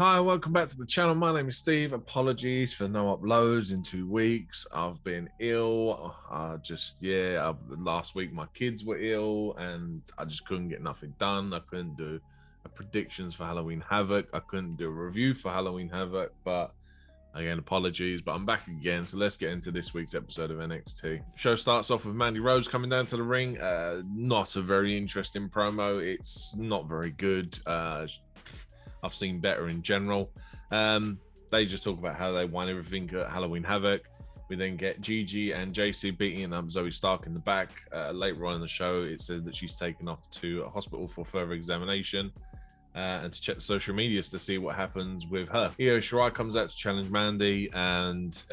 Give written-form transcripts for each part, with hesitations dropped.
Hi, welcome back to the channel. My name is Steve. Apologies for no uploads in 2 weeks. I've been ill. Last week my kids were ill and I just couldn't get nothing done. I couldn't do predictions for Halloween Havoc. I couldn't do a review for Halloween Havoc, but again, apologies, but I'm back again. So let's get into this week's episode of NXT. Show starts off with Mandy Rose coming down to the ring. Not a very interesting promo. It's not very good. I've seen better in general. They just talk about how they won everything at Halloween Havoc. We then get Gigi and JC beating up Zoe Stark in the back. Later on in the show, it says that she's taken off to a hospital for further examination and to check the social medias to see what happens with her. Io Shirai comes out to challenge Mandy, and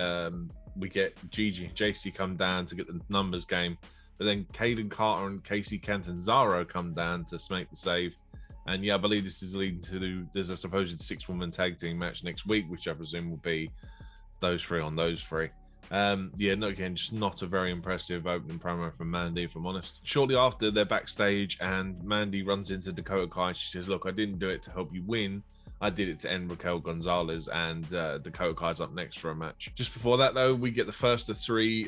we get Gigi and JC come down to get the numbers game. But then Caden Carter and Casey Catanzaro come down to make the save. And yeah, I believe this is leading to, there's a supposed 6-woman tag team match next week, which I presume will be those three on those three. Again, just not a very impressive opening promo from Mandy, if I'm honest. Shortly after, they're backstage and Mandy runs into Dakota Kai. She says, look, I didn't do it to help you win. I did it to end Raquel Gonzalez, and Dakota Kai's up next for a match. Just before that, though, we get the first of three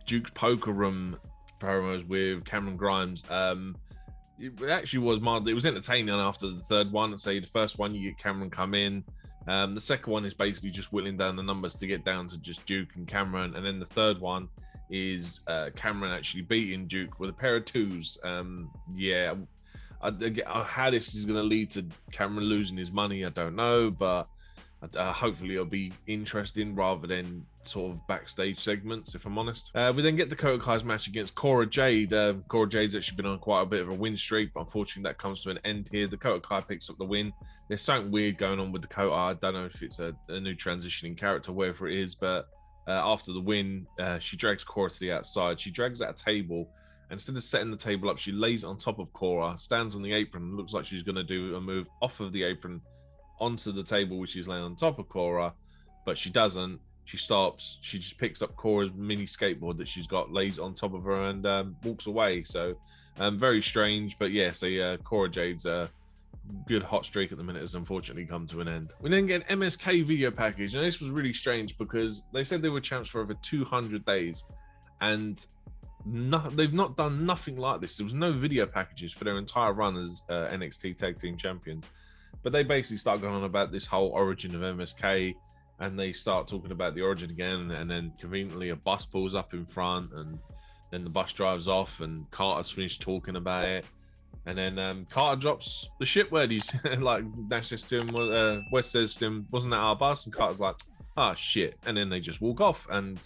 Duke's Poker Room promos with Cameron Grimes. It actually was mildly, it was entertaining after the third one. I'd say the first one, you get Cameron come in. The second one is basically just whittling down the numbers to get down to just Duke and Cameron. And then the third one is Cameron actually beating Duke with a pair of twos. How this is going to lead to Cameron losing his money, I don't know. But hopefully it'll be interesting rather than sort of backstage segments, if I'm honest. We then get the Dakota Kai's match against Cora Jade. Cora Jade's actually been on quite a bit of a win streak, but unfortunately that comes to an end here. Dakota Kai picks up the win. There's something weird going on with Dakota. I don't know if it's a new transitioning character, whatever it is, but after the win, she drags Cora to the outside. She drags out a table. Instead of setting the table up, she lays it on top of Cora, stands on the apron, looks like she's going to do a move off of the apron onto the table, which is laying on top of Cora, but she doesn't. She stops. She just picks up Cora's mini skateboard that she's got, lays it on top of her, and walks away. So very strange, but yeah, so Cora Jade's good hot streak at the minute has unfortunately come to an end. We then get an MSK video package, and this was really strange because they said they were champs for over 200 days, and they've not done nothing like this. There was no video packages for their entire run as NXT Tag Team Champions. But they basically start going on about this whole origin of MSK, and they start talking about the origin again, and then conveniently a bus pulls up in front, and then the bus drives off, and Carter's finished talking about it, and then Carter drops the shit word. He's like, Nash says to him, West says to him, wasn't that our bus? And Carter's like, ah, shit. And then they just walk off, and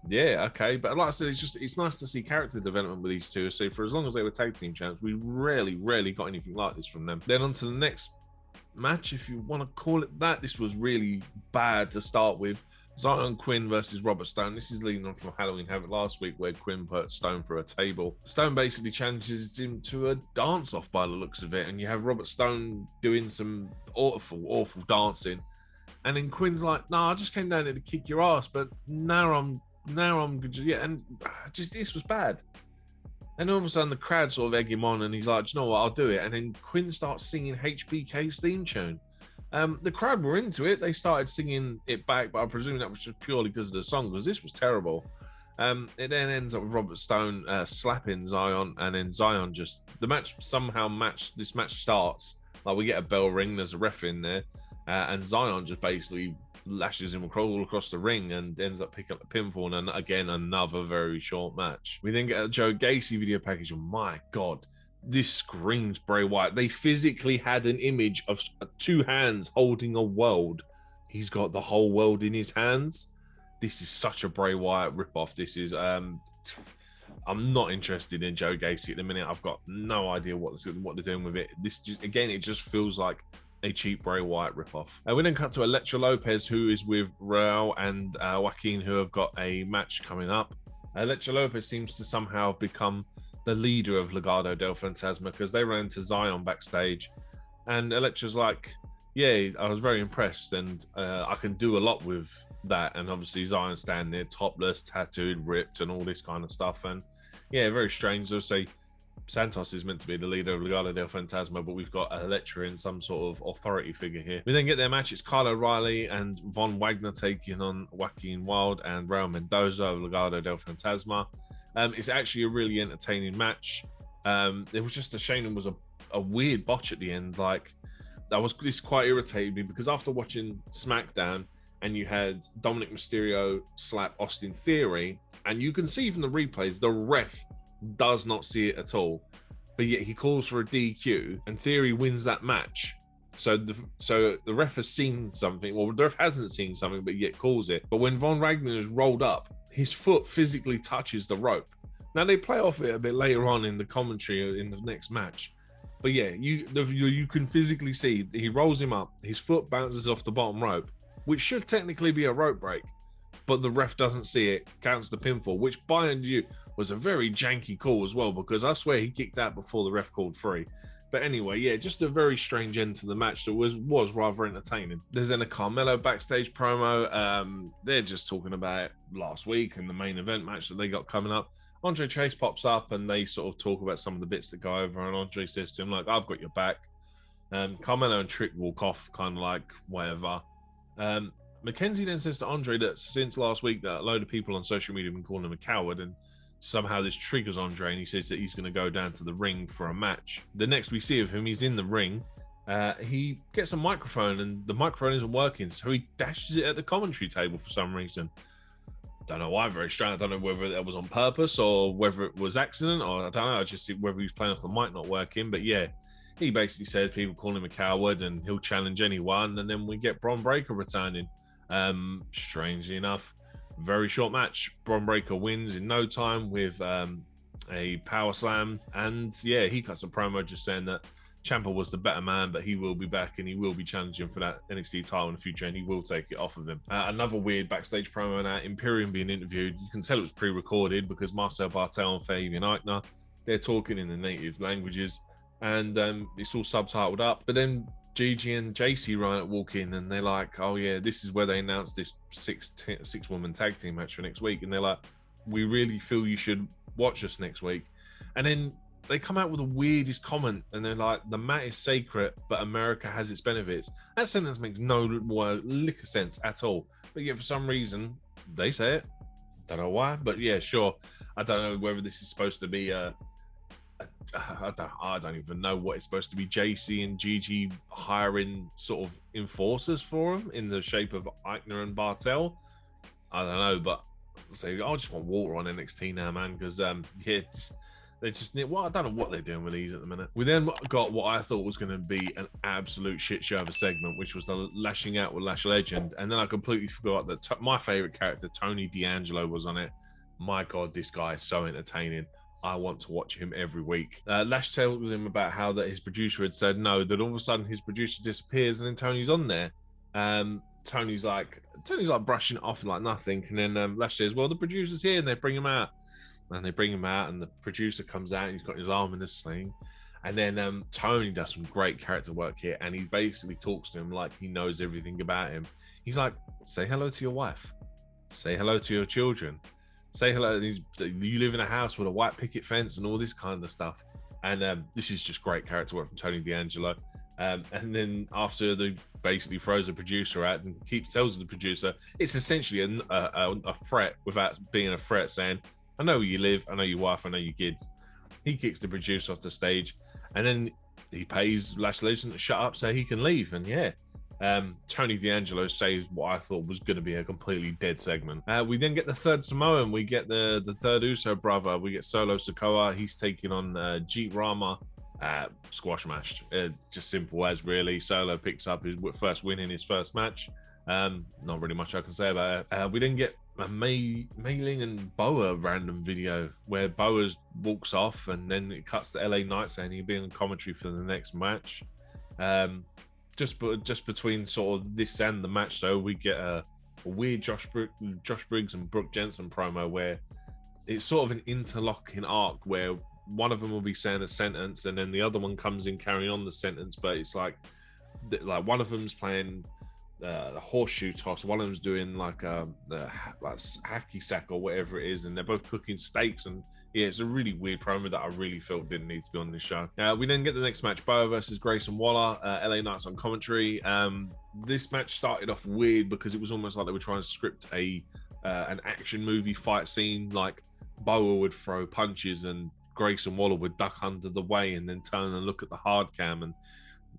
yeah, okay. But like I said, it's nice to see character development with these two. So for as long as they were tag team champs, we rarely got anything like this from them. Then on to the next match, if you want to call it that. This was really bad to start with. Zion Quinn versus Robert Stone. This is leading on from Halloween Havoc last week, where Quinn put Stone through a table. Stone basically challenges him to a dance-off by the looks of it, and you have Robert Stone doing some awful dancing, and then Quinn's like, "No, I just came down here to kick your ass, but now I'm good." Yeah, and just this was bad. And all of a sudden, the crowd sort of egg him on, and he's like, you know what, I'll do it. And then Quinn starts singing HBK's theme tune. The crowd were into it. They started singing it back, but I presume that was just purely because of the song, because this was terrible. It then ends up with Robert Stone slapping Zion, and then Zion the match starts. Like, we get a bell ring, there's a ref in there, and Zion just basically lashes him all across the ring and ends up picking up the pinfall, and again another very short match. We then get a Joe Gacy video package. Oh my god, this screams Bray Wyatt. They physically had an image of two hands holding a world. He's got the whole world in his hands. This is such a Bray Wyatt ripoff. This is I'm not interested in Joe Gacy at the minute. I've got no idea what they're doing with it. It just feels like a cheap Bray Wyatt ripoff. We then cut to Elektra Lopez, who is with Raul and Joaquin, who have got a match coming up. Elektra Lopez seems to somehow become the leader of Legado del Fantasma, because they ran into Zion backstage, and Elektra's like, yeah, I was very impressed, and I can do a lot with that. And obviously Zion standing there topless, tattooed, ripped, and all this kind of stuff. And yeah, very strange. They'll say Santos is meant to be the leader of Legado del Fantasma, but we've got Elektra in some sort of authority figure here. We then get their match. It's Kyle O'Reilly and Von Wagner taking on Joaquin Wilde and Raul Mendoza of Legado del Fantasma. It's actually a really entertaining match. It was just a shame it was a weird botch at the end. Like, this quite irritated me because after watching SmackDown, and you had Dominic Mysterio slap Austin Theory, and you can see from the replays, the ref does not see it at all, but yet he calls for a DQ, and Theory wins that match. So the ref has seen something, well, the ref hasn't seen something, but yet calls it. But when Von Wagner is rolled up, his foot physically touches the rope. Now, they play off it a bit later on in the commentary in the next match. But yeah, you can physically see he rolls him up, his foot bounces off the bottom rope, which should technically be a rope break, but the ref doesn't see it, counts the pinfall, which by you was a very janky call as well, because I swear he kicked out before the ref called free. But anyway, yeah, just a very strange end to the match that was rather entertaining. There's then a Carmelo backstage promo. They're just talking about last week and the main event match that they got coming up. Andre Chase pops up and they sort of talk about some of the bits that go over, and Andre says to him, like, I've got your back. Carmelo and Trick walk off, kind of like, whatever. Mackenzie then says to Andre that since last week that a load of people on social media have been calling him a coward, and somehow this triggers Andre, and he says that he's going to go down to the ring for a match. The next we see of him, he's in the ring. He gets a microphone and the microphone isn't working, so he dashes it at the commentary table for some reason. Don't know why, very strange. I don't know whether that was on purpose or whether it was accident, or I don't know, I just see whether he was playing off the mic not working. But yeah, he basically says people call him a coward and he'll challenge anyone, and then we get Bron Breakker returning. Strangely enough, very short match. Bron Breakker wins in no time with a power slam, and yeah, he cuts a promo just saying that Ciampa was the better man, but he will be back and he will be challenging for that NXT title in the future, and he will take it off of him. Another weird backstage promo now, Imperium being interviewed. You can tell it was pre-recorded because Marcel Bartel and Fabian Eichner, they're talking in the native languages, and it's all subtitled up. But then Gigi and JC Riot walk in and they're like, oh yeah, this is where they announced this six-woman tag team match for next week. And they're like, we really feel you should watch us next week. And then they come out with the weirdest comment, and they're like, the mat is sacred, but America has its benefits. That sentence makes no lick of sense at all. But yet for some reason, they say it. Don't know why, but yeah, sure. I don't know whether this is supposed to be I don't even know what it's supposed to be. JC and Gigi hiring sort of enforcers for him in the shape of Eichner and Bartel. I don't know, but I just want water on NXT now, man, because they just need, well, I don't know what they're doing with these at the minute. We then got what I thought was going to be an absolute shit show of a segment, which was the Lashing Out with Lash Legend, and then I completely forgot that my favorite character, Tony D'Angelo, was on it. My God, this guy is so entertaining. I want to watch him every week. Lash tells him about how that his producer had said no, that all of a sudden his producer disappears, and then Tony's on there. Tony's like brushing it off like nothing, and then Lash says, well, the producer's here, and they bring him out. And they bring him out, and the producer comes out, and he's got his arm in a sling. And then Tony does some great character work here, and he basically talks to him like he knows everything about him. He's like, say hello to your wife. Say hello to your children. Say hello. You live in a house with a white picket fence and all this kind of stuff. And this is just great character work from Tony D'Angelo. And then after they basically throws the producer out and tells the producer, it's essentially a threat without being a threat, saying, I know where you live, I know your wife, I know your kids. He kicks the producer off the stage, and then he pays Lash Legend to shut up so he can leave. And yeah, Tony D'Angelo saves what I thought was going to be a completely dead segment. We then get the third Samoan. We get the third Uso brother. We get Solo Sikoa. He's taking on Jeet Rama. Squash match. Just simple as, really. Solo picks up his first win in his first match. Not really much I can say about it. We then get a Mei Ling and Boa random video where Boa walks off, and then it cuts to LA Knight saying he'll be in commentary for the next match. Just between sort of this and the match, though, we get a weird Josh Briggs and Brooke Jensen promo where it's sort of an interlocking arc where one of them will be saying a sentence and then the other one comes in carrying on the sentence, but it's like one of them's playing the horseshoe toss, one of them's doing like the hacky sack or whatever it is, and they're both cooking steaks, and yeah, it's a really weird promo that I really felt didn't need to be on this show. We then get the next match, Boa versus Grayson Waller, LA Knights on commentary. This match started off weird because it was almost like they were trying to script an action movie fight scene. Like Boa would throw punches and Grayson Waller would duck under the way and then turn and look at the hard cam. And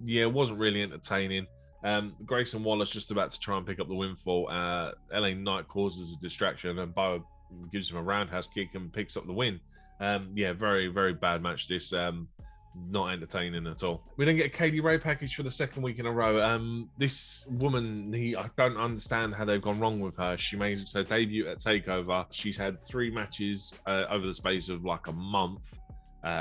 yeah, it wasn't really entertaining. Grayson Waller's just about to try and pick up the win for LA Knight causes a distraction and Boa gives him a roundhouse kick and picks up the win. Yeah, very, very bad match this. Not entertaining at all. We then get a Kaylee Ray package for the second week in a row. This woman, I don't understand how they've gone wrong with her. She made her debut at TakeOver. She's had 3 matches over the space of like a month,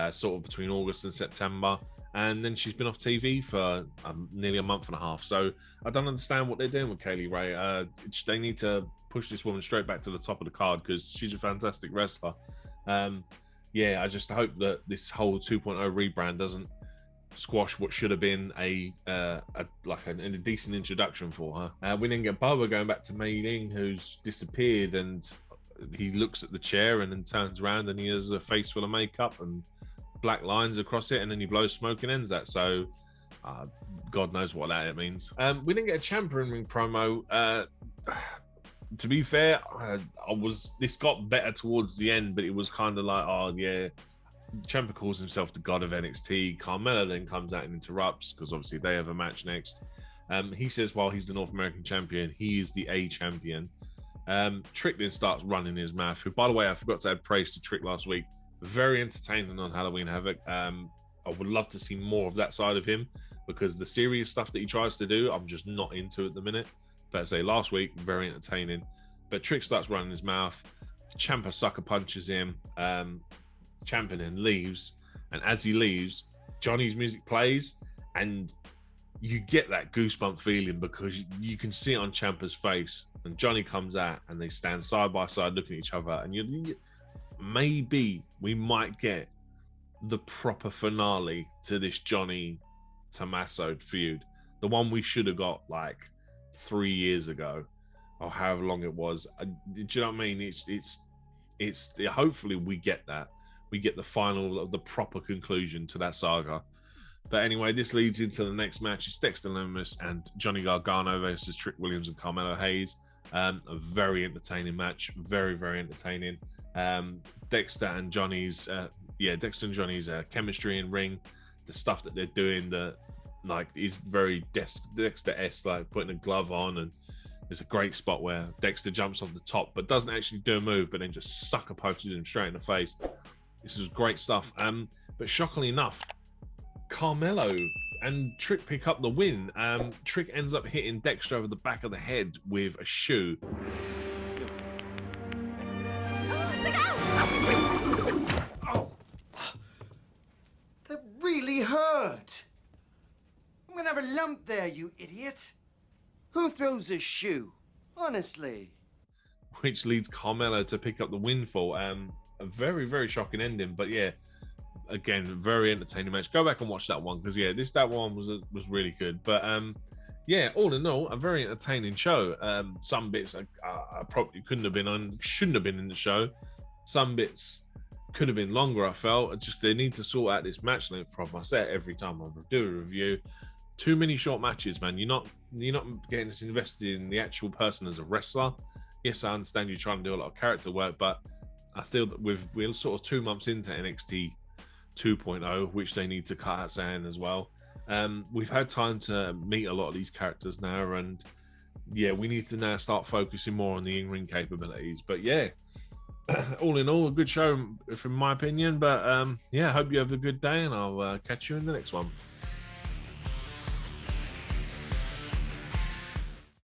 sort of between August and September. And then she's been off TV for nearly a month and a half. So I don't understand what they're doing with Kaylee Ray. They need to push this woman straight back to the top of the card because she's a fantastic wrestler. Yeah, I just hope that this whole 2.0 rebrand doesn't squash what should have been a decent introduction for her. We then get Boa going back to Mei Ling, who's disappeared, and he looks at the chair and then turns around and he has a face full of makeup and black lines across it, and then he blows smoke and ends that. So God knows what that means. We didn't get a Ciampa in-ring promo. To be fair, this got better towards the end, but it was kind of like, oh yeah, Ciampa calls himself the god of NXT. Carmelo then comes out and interrupts because obviously they have a match next. He says while he's the North American champion, he is the A champion. Trick then starts running his mouth, who, by the way, I forgot to add praise to Trick last week. Very entertaining on Halloween Havoc. I would love to see more of that side of him because the serious stuff that he tries to do, I'm just not into at the minute. But I say last week, very entertaining. But Trick starts running his mouth. Ciampa sucker punches him. Ciampa then leaves. And as he leaves, Johnny's music plays. And you get that goosebump feeling because you can see it on Ciampa's face. And Johnny comes out and they stand side by side looking at each other. And maybe we might get the proper finale to this Johnny Tommaso feud. The one we should have got like 3 years ago or however long it was. Do you know what I mean? It's hopefully we get that. We get the final, the proper conclusion to that saga. But anyway, this leads into the next match. It's Dexter Lumis and Johnny Gargano versus Trick Williams and Carmelo Hayes. A very entertaining match. Very, very entertaining. Dexter and Johnny's chemistry in ring, the stuff that they're doing, is very Dexter-esque, like putting a glove on, and there's a great spot where Dexter jumps off the top but doesn't actually do a move, but then just sucker punches him straight in the face. This is great stuff. But shockingly enough, Carmelo and Trick pick up the win. Trick ends up hitting Dexter over the back of the head with a shoe. Oh, that really hurt. I'm gonna have a lump there, you idiot. Who throws a shoe? Honestly. Which leads Carmelo to pick up the win for a very, very shocking ending. But yeah, again, very entertaining match. Go back and watch that one because that one was really good. But yeah, all in all, a very entertaining show. Some bits I probably shouldn't have been in the show. Some bits could have been longer, I felt. They need to sort out this match length problem. I say it every time I do a review. Too many short matches, man. You're not getting us invested in the actual person as a wrestler. Yes, I understand you're trying to do a lot of character work, but I feel that we're sort of 2 months into NXT 2.0, which they need to cut out sand as well. We've had time to meet a lot of these characters now, and yeah, we need to now start focusing more on the in-ring capabilities. But yeah, all in all, a good show from my opinion. But yeah, I hope you have a good day, and I'll catch you in the next one.